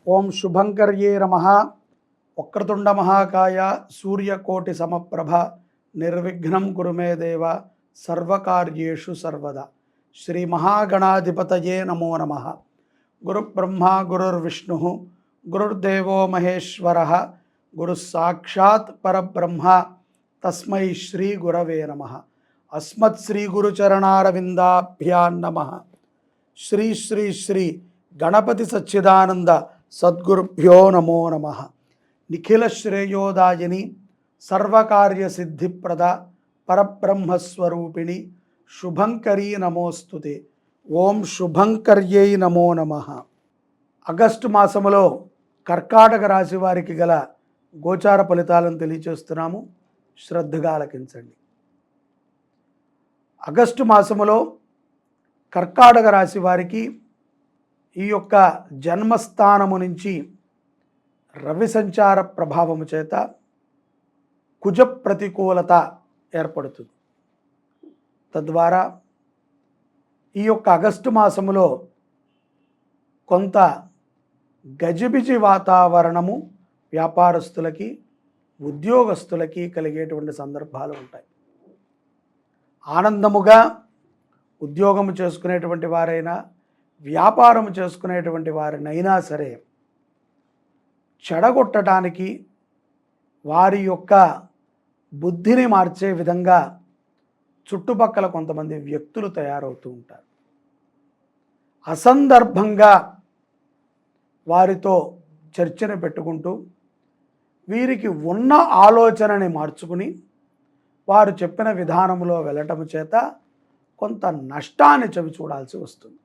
ఓం శుభంకర్యే నమః. వక్రతుండ మహాకాయ సూర్యకోటి సమప్రభ నిర్విఘ్నం కురు మే దేవ సర్వకార్యేషు సర్వదా. శ్రీ మహాగణాధిపతయే నమో నమః. గురుబ్రహ్మ గురుర్విష్ణు గురుర్దేవో మహేశ్వర గురు సాక్షాత్ పరబ్రహ్మ తస్మై శ్రీ గురవే నమః. అస్మత్ శ్రీ గురుచరణారవిందాభ్యాం నమః. శ్రీ శ్రీ శ్రీ గణపతి సచ్చిదానంద సద్గురుభ్యో నమో నమః. నిఖిల శ్రేయోదాయిని సర్వకార్య సిద్ధిప్రద పరబ్రహ్మస్వరూపిణి శుభంకరీ నమోస్తుతే. ఓం శుభంకర్యై నమో నమః. ఆగస్టు మాసములో కర్కాటక రాశి వారికి గల గోచార ఫలితాలను తెలియచేస్తున్నాము, శ్రద్ధగా ఆలకించండి. ఆగస్టు మాసములో కర్కాటక రాశి వారికి ఈ యొక్క జన్మస్థానము నుంచి రవి సంచార ప్రభావము చేత కుజ ప్రతికూలత ఏర్పడుతుంది. తద్వారా ఈ యొక్క ఆగస్టు మాసములో కొంత గజిబిజి వాతావరణము వ్యాపారస్తులకి ఉద్యోగస్తులకి కలిగేటువంటి సందర్భాలు ఉంటాయి. ఆనందముగా ఉద్యోగము చేసుకునేటువంటి వారైనా వ్యాపారం చేసుకునేటువంటి వారినైనా సరే చెడగొట్టడానికి వారి యొక్క బుద్ధిని మార్చే విధంగా చుట్టుపక్కల కొంతమంది వ్యక్తులు తయారవుతూ ఉంటారు. అసందర్భంగా వారితో చర్చను పెట్టుకుంటూ వీరికి ఉన్న ఆలోచనని మార్చుకుని వారు చెప్పిన విధానంలో వెళ్ళటం చేత కొంత నష్టాన్ని చవి చూడాల్సి వస్తుంది.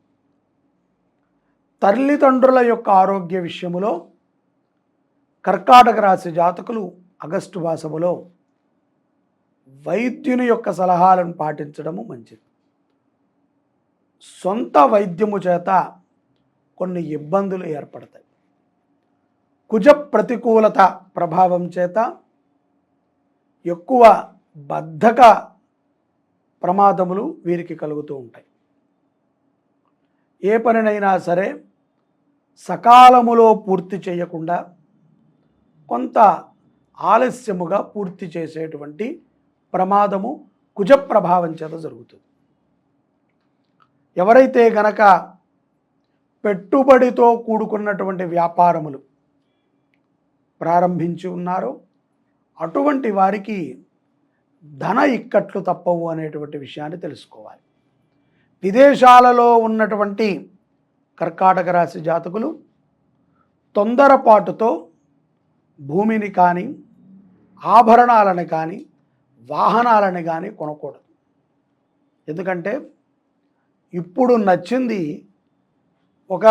తల్లిదండ్రుల యొక్క ఆరోగ్య విషయములో కర్కాటక రాశి జాతకులు ఆగస్టు మాసములో వైద్యుని యొక్క సలహాలను పాటించడము మంచిది. సొంత వైద్యము చేత కొన్ని ఇబ్బందులు ఏర్పడతాయి. కుజ ప్రతికూలత ప్రభావం చేత ఎక్కువ బద్ధక ప్రమాదములు వీరికి కలుగుతూ ఉంటాయి. ఏ పనినైనా సరే సకాలములో పూర్తి చేయకుండా కొంత ఆలస్యముగా పూర్తి చేసేటువంటి ప్రమాదము కుజ ప్రభావం చేత జరుగుతుంది. ఎవరైతే గనక పెట్టుబడితో కూడుకున్నటువంటి వ్యాపారములు ప్రారంభించి ఉన్నారో అటువంటి వారికి ధన ఇక్కట్లు తప్పవు అనేటువంటి విషయాన్ని తెలుసుకోవాలి. విదేశాలలో ఉన్నటువంటి కర్కాటక రాశి జాతకులు తొందరపాటుతో భూమిని కానీ ఆభరణాలను కానీ వాహనాలను కానీ కొనకూడదు. ఎందుకంటే ఇప్పుడు నచ్చింది ఒక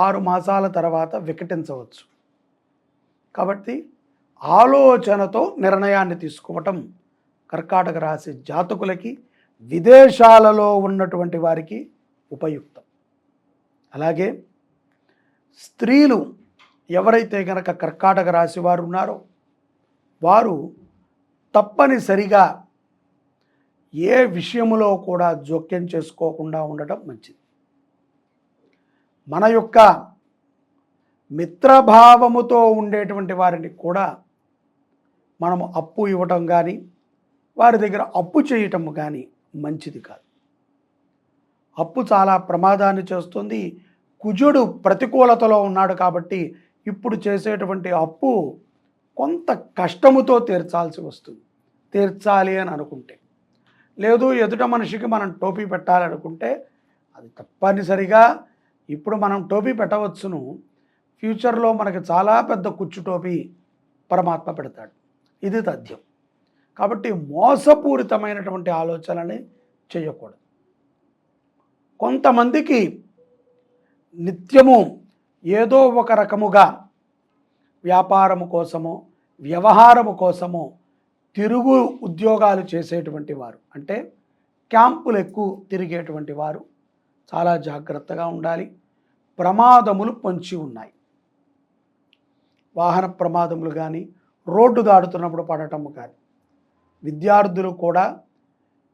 6 మాసాల తర్వాత వికటించవచ్చు. కాబట్టి ఆలోచనతో నిర్ణయాన్ని తీసుకోవటం కర్కాటక రాశి జాతకులకి విదేశాలలో ఉన్నటువంటి వారికి ఉపయుక్తం. అలాగే స్త్రీలు ఎవరైతే కనుక కర్కాటక రాశి వారు ఉన్నారో వారు తప్పనిసరిగా ఏ విషయములో కూడా జోక్యం చేసుకోకుండా ఉండటం మంచిది. మన యొక్క మిత్రభావముతో ఉండేటువంటి వారిని కూడా మనము అప్పు ఇవ్వటం కానీ వారి దగ్గర అప్పు చేయటం కానీ మంచిది కాదు. అప్పు చాలా ప్రమాదాన్ని చేస్తుంది. కుజుడు ప్రతికూలతలో ఉన్నాడు కాబట్టి ఇప్పుడు చేసేటువంటి అప్పు కొంత కష్టముతో తీర్చాల్సి వస్తుంది. తీర్చాలి అని అనుకుంటే, లేదు ఎదుట మనిషికి మనం టోపీ పెట్టాలనుకుంటే అది తప్పనిసరిగా ఇప్పుడు మనం టోపీ పెట్టవచ్చును, ఫ్యూచర్లో మనకి చాలా పెద్ద కుచ్చు టోపీ పరమాత్మ పెడతాడు. ఇది తథ్యం. కాబట్టి మోసపూరితమైనటువంటి ఆలోచనని చేయకూడదు. కొంతమందికి నిత్యము ఏదో ఒక రకముగా వ్యాపారము కోసమో వ్యవహారము కోసమో తిరుగు ఉద్యోగాలు చేసేటువంటి వారు, అంటే క్యాంపులు ఎక్కువ తిరిగేటువంటి వారు చాలా జాగ్రత్తగా ఉండాలి. ప్రమాదములు పొంచి ఉన్నాయి. వాహన ప్రమాదములు కానీ రోడ్డు దాటుతున్నప్పుడు పడటము కానీ, విద్యార్థులు కూడా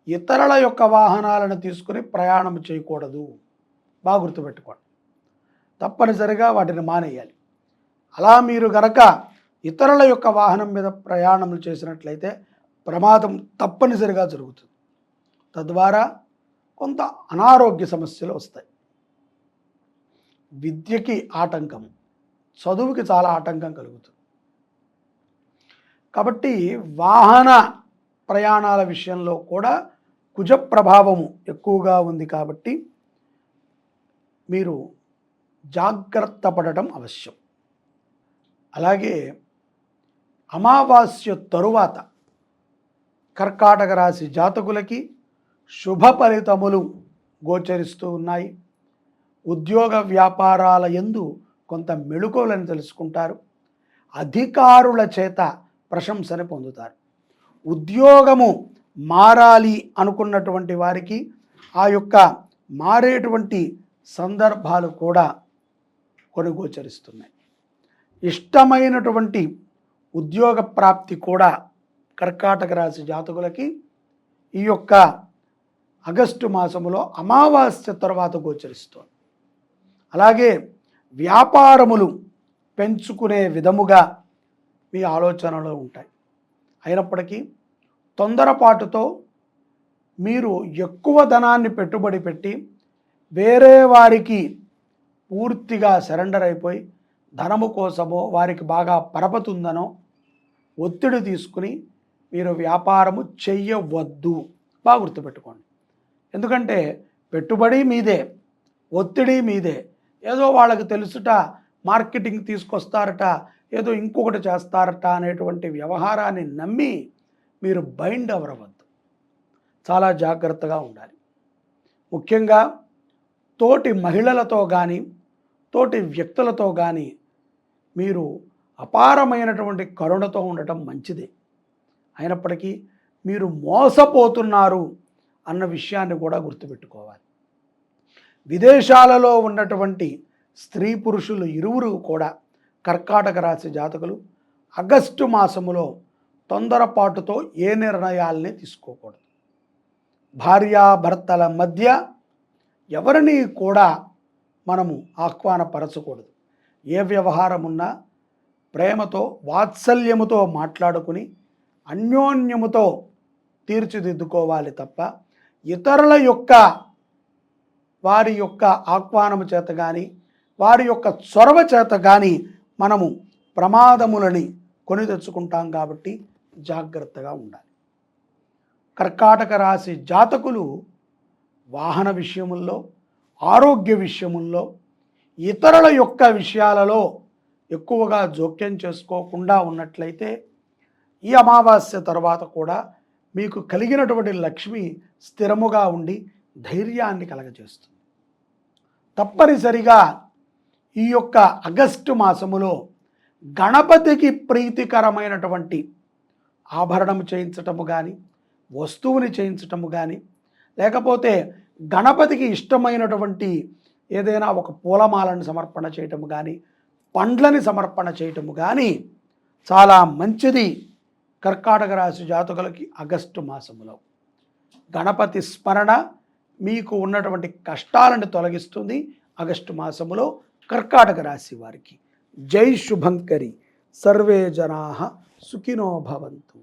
ఇతరుల యొక్క వాహనాలను తీసుకుని ప్రయాణం చేయకూడదు. బాగా గుర్తుపెట్టుకోండి. తప్పనిసరిగా వాటిని మానేయాలి. అలా మీరు గనక ఇతరుల యొక్క వాహనం మీద ప్రయాణములు చేసినట్లయితే ప్రమాదం తప్పనిసరిగా జరుగుతుంది. తద్వారా కొంత అనారోగ్య సమస్యలు వస్తాయి. విద్యకి ఆటంకం, చదువుకి చాలా ఆటంకం కలుగుతుంది. కాబట్టి వాహన ప్రయాణాల విషయంలో కూడా కుజ ప్రభావము ఎక్కువగా ఉంది. కాబట్టి మీరు జాగ్రత్త పడటం అవశ్యం. అలాగే అమావాస్య తరువాత కర్కాటక రాశి జాతకులకి శుభ ఫలితములు గోచరిస్తూ ఉన్నాయి. ఉద్యోగ వ్యాపారాల యందు కొంత మెళుకువలను తెలుసుకుంటారు. అధికారుల చేత ప్రశంసని పొందుతారు. ఉద్యోగము మారాలి అనుకున్నటువంటి వారికి ఆ యొక్క మారేటువంటి సందర్భాలు కూడా కొన్ని గోచరిస్తున్నాయి. ఇష్టమైనటువంటి ఉద్యోగ ప్రాప్తి కూడా కర్కాటక రాశి జాతకులకి ఈ యొక్క ఆగస్టు మాసములో అమావాస్య తర్వాత గోచరిస్తుంది. అలాగే వ్యాపారములు పెంచుకునే విధముగా మీ ఆలోచనలు ఉంటాయి. అయినప్పటికీ తొందరపాటుతో మీరు ఎక్కువ ధనాన్ని పెట్టుబడి పెట్టి వేరే వారికి పూర్తిగా సరెండర్ అయిపోయి ధనము కోసమో వారికి బాగా పరపతుందనో ఒత్తిడి తీసుకుని మీరు వ్యాపారము చెయ్యవద్దు. బాగా గుర్తుపెట్టుకోండి. ఎందుకంటే పెట్టుబడి మీదే, ఒత్తిడి మీదే. ఏదో వాళ్ళకి తెలుసుట, మార్కెటింగ్ తీసుకొస్తారట, ఏదో ఇంకొకటి చేస్తారట అనేటువంటి వ్యవహారాన్ని నమ్మి మీరు బైండ్ అవ్వవద్దు. చాలా జాగ్రత్తగా ఉండాలి. ముఖ్యంగా తోటి మహిళలతో కానీ తోటి వ్యక్తులతో కానీ మీరు అపారమైనటువంటి కరుణతో ఉండటం మంచిదే. అయినప్పటికీ మీరు మోసపోతున్నారు అన్న విషయాన్ని కూడా గుర్తుపెట్టుకోవాలి. విదేశాలలో ఉన్నటువంటి స్త్రీ పురుషులు ఇరువురు కూడా కర్కాటక రాశి జాతకులు ఆగస్టు మాసములో తొందరపాటుతో ఏ నిర్ణయాల్ని తీసుకోకూడదు. భార్యాభర్తల మధ్య ఎవరిని కూడా మనము ఆహ్వానపరచకూడదు. ఏ వ్యవహారం ఉన్నా ప్రేమతో వాత్సల్యముతో మాట్లాడుకుని అన్యోన్యముతో తీర్చిదిద్దుకోవాలి తప్ప ఇతరుల యొక్క వారి యొక్క ఆహ్వానము చేత కానీ వారి యొక్క చొరవ చేత కానీ మనము ప్రమాదములని కొని తెచ్చుకుంటాం. కాబట్టి జాగ్రత్తగా ఉండాలి. కర్కాటక రాశి జాతకులు వాహన విషయముల్లో, ఆరోగ్య విషయముల్లో, ఇతరుల యొక్క విషయాలలో ఎక్కువగా జోక్యం చేసుకోకుండా ఉన్నట్లయితే ఈ అమావాస్య తర్వాత కూడా మీకు కలిగినటువంటి లక్ష్మి స్థిరముగా ఉండి ధైర్యాన్ని కలగజేస్తుంది. తప్పనిసరిగా ఈ యొక్క ఆగస్టు మాసములో గణపతికి ప్రీతికరమైనటువంటి ఆభరణము చేయించటము కానీ, వస్తువుని చేయించటము కానీ, లేకపోతే గణపతికి ఇష్టమైనటువంటి ఏదైనా ఒక పూలమాలను సమర్పణ చేయటము కానీ, పండ్లని సమర్పణ చేయటము కానీ చాలా మంచిది. కర్కాటక రాశి జాతకులకి ఆగస్టు మాసములో గణపతి స్మరణ మీకు ఉన్నటువంటి కష్టాలను తొలగిస్తుంది. ఆగస్టు మాసములో కర్కాటక రాశి వారికి జై శుభంకరి. సర్వే జనాః సుఖినో భవంతు.